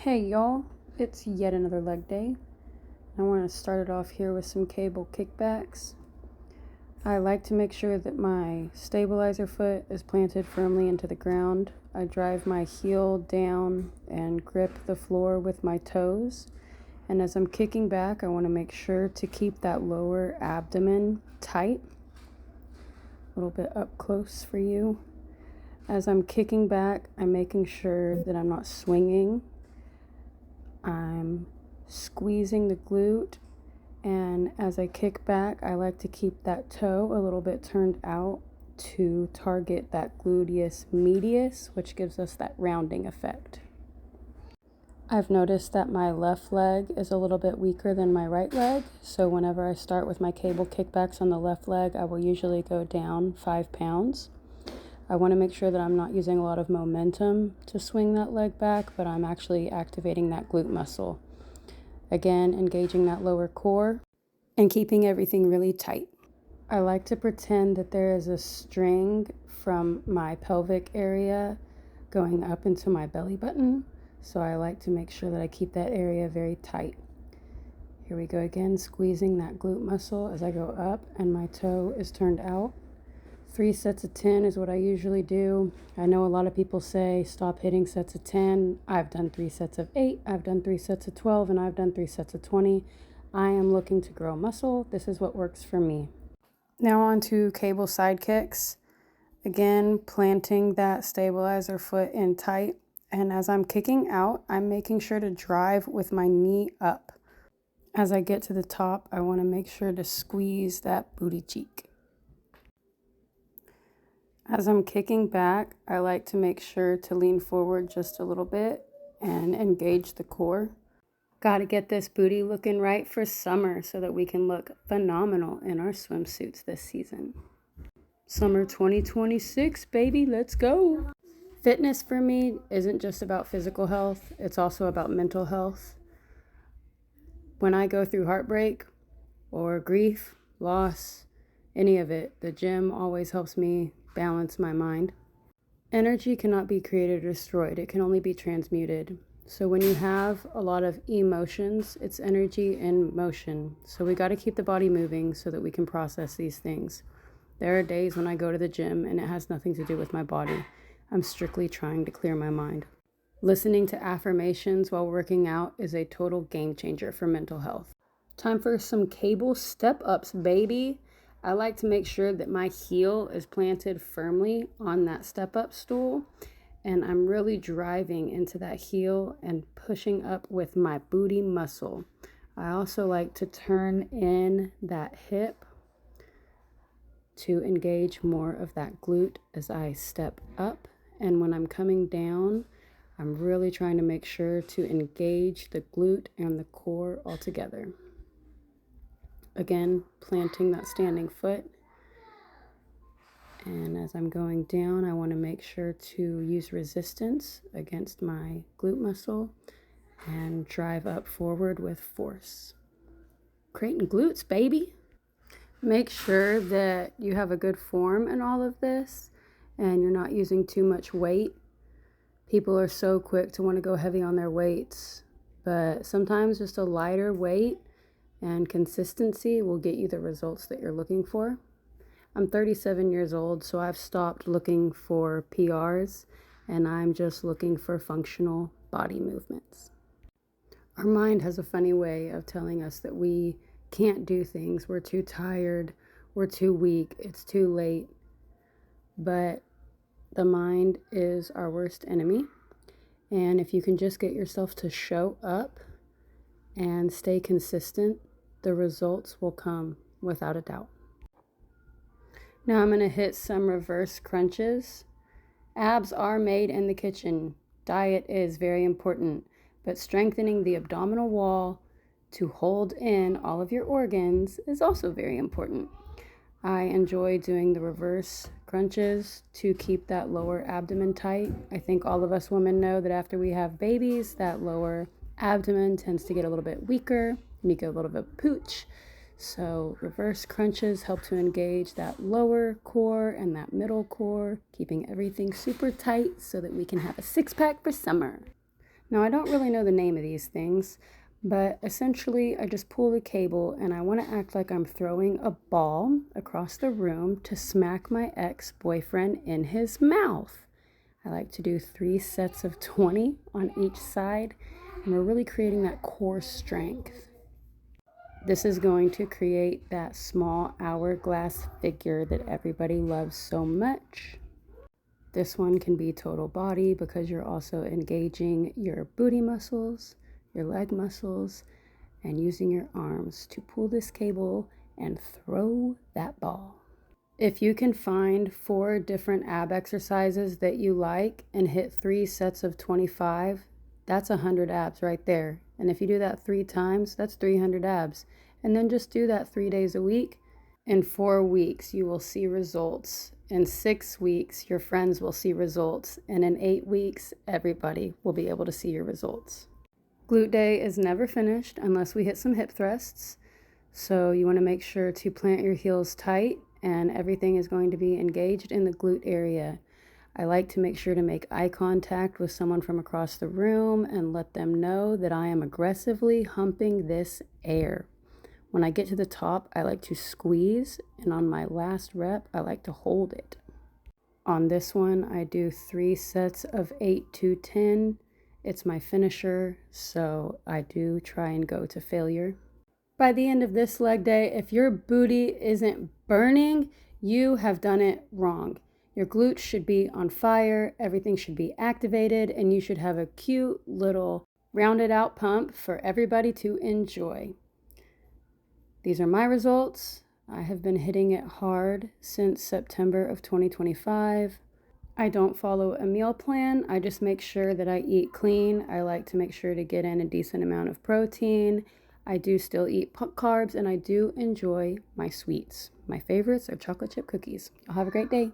Hey y'all, it's yet another leg day. I want to start it off here with some cable kickbacks. I like to make sure that my stabilizer foot is planted firmly into the ground. I drive my heel down and grip the floor with my toes. And as I'm kicking back, I want to make sure to keep that lower abdomen tight. A little bit up close for you. As I'm kicking back, I'm making sure that I'm not swinging. I'm squeezing the glute, and as I kick back, I like to keep that toe a little bit turned out to target that gluteus medius, which gives us that rounding effect. I've noticed that my left leg is a little bit weaker than my right leg, so whenever I start with my cable kickbacks on the left leg, I will usually go down 5 pounds. I want to make sure that I'm not using a lot of momentum to swing that leg back, but I'm actually activating that glute muscle. Again, engaging that lower core and keeping everything really tight. I like to pretend that there is a string from my pelvic area going up into my belly button, so I like to make sure that I keep that area very tight. Here we go again, squeezing that glute muscle as I go up and my toe is turned out. 3 sets of 10 is what I usually do. I know a lot of people say stop hitting sets of 10. I've done 3 sets of 8, I've done 3 sets of 12, and I've done 3 sets of 20. I am looking to grow muscle. This is what works for me. Now on to cable side kicks. Again, planting that stabilizer foot in tight. And as I'm kicking out, I'm making sure to drive with my knee up. As I get to the top, I want to make sure to squeeze that booty cheek. As I'm kicking back, I like to make sure to lean forward just a little bit and engage the core. Got to get this booty looking right for summer so that we can look phenomenal in our swimsuits this season. Summer 2026, baby, let's go. Fitness for me isn't just about physical health, it's also about mental health. When I go through heartbreak or grief, loss, any of it, the gym always helps me balance my mind. Energy cannot be created or destroyed. It can only be transmuted. So when you have a lot of emotions, it's energy in motion. So we got to keep the body moving so that we can process these things. There are days when I go to the gym and it has nothing to do with my body. I'm strictly trying to clear my mind. Listening to affirmations while working out is a total game changer for mental health. Time for some cable step-ups, baby. I like to make sure that my heel is planted firmly on that step-up stool, and I'm really driving into that heel and pushing up with my booty muscle. I also like to turn in that hip to engage more of that glute as I step up, and when I'm coming down, I'm really trying to make sure to engage the glute and the core all together. Again, planting that standing foot. And as I'm going down, I want to make sure to use resistance against my glute muscle and drive up forward with force. Creating glutes, baby. Make sure that you have a good form in all of this and you're not using too much weight. People are so quick to want to go heavy on their weights, but sometimes just a lighter weight and consistency will get you the results that you're looking for. I'm 37 years old, so I've stopped looking for PRs, and I'm just looking for functional body movements. Our mind has a funny way of telling us that we can't do things. We're too tired, we're too weak, it's too late. But the mind is our worst enemy, and if you can just get yourself to show up and stay consistent, the results will come without a doubt. Now I'm going to hit some reverse crunches. Abs are made in the kitchen. Diet is very important, but strengthening the abdominal wall to hold in all of your organs is also very important. I enjoy doing the reverse crunches to keep that lower abdomen tight. I think all of us women know that after we have babies, that lower abdomen tends to get a little bit weaker and you get a little bit pooch. So reverse crunches help to engage that lower core and that middle core, keeping everything super tight so that we can have a 6-pack for summer. Now, I don't really know the name of these things, but essentially I just pull the cable and I want to act like I'm throwing a ball across the room to smack my ex-boyfriend in his mouth. I like to do 3 sets of 20 on each side, and we're really creating that core strength. This is going to create that small hourglass figure that everybody loves so much. This one can be total body because you're also engaging your booty muscles, your leg muscles, and using your arms to pull this cable and throw that ball. If you can find 4 different ab exercises that you like and hit 3 sets of 25, that's 100 abs right there. And if you do that 3 times, that's 300 abs. And then just do that 3 days a week. In 4 weeks, you will see results. In 6 weeks, your friends will see results. And in 8 weeks, everybody will be able to see your results. Glute day is never finished unless we hit some hip thrusts. So you want to make sure to plant your heels tight and everything is going to be engaged in the glute area. I like to make sure to make eye contact with someone from across the room and let them know that I am aggressively humping this air. When I get to the top, I like to squeeze, and on my last rep, I like to hold it. On this one, I do 3 sets of 8 to 10. It's my finisher, so I do try and go to failure. By the end of this leg day, if your booty isn't burning, you have done it wrong. Your glutes should be on fire, everything should be activated, and you should have a cute little rounded out pump for everybody to enjoy. These are my results. I have been hitting it hard since September of 2025. I don't follow a meal plan. I just make sure that I eat clean. I like to make sure to get in a decent amount of protein. I do still eat carbs, and I do enjoy my sweets. My favorites are chocolate chip cookies. Y'all have a great day.